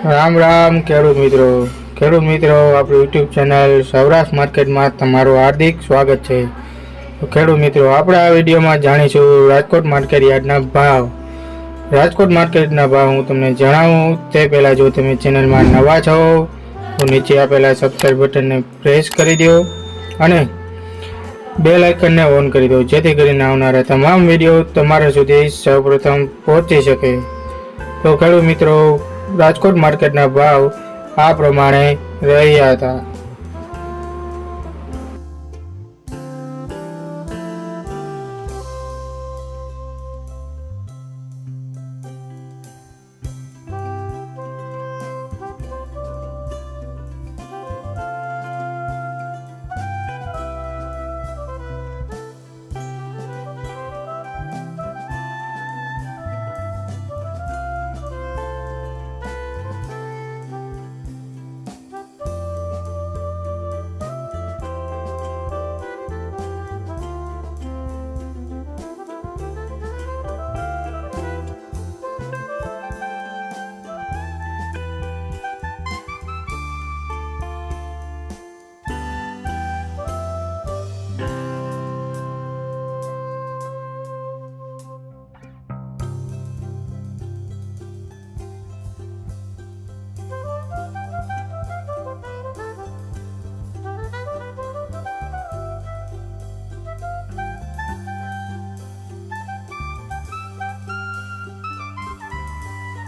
રામ રામ ખેડૂત મિત્રો આપણું યુટ્યુબ ચેનલ સૌરાષ્ટ્ર માર્કેટમાં તમારું હાર્દિક સ્વાગત છે। તો ખેડૂત મિત્રો, આપણે આ વિડીયોમાં જાણીશું રાજકોટ માર્કેટ યાર્ડના ભાવ। રાજકોટ માર્કેટના ભાવ હું તમને જણાવું તે પહેલાં જો તમે ચેનલમાં નવા છો તો નીચે આપેલા સબસ્ક્રાઇબ બટનને પ્રેસ કરી દો અને બેલ આઇકનને ઓન કરી દો, જેથી કરીને આવનારા તમામ વિડીયો તમારા સુધી સૌપ્રથમ પહોંચી શકે। તો ખેડૂત મિત્રો, રાજકોટ માર્કેટના ભાવ આ પ્રમાણે રહ્યા હતા।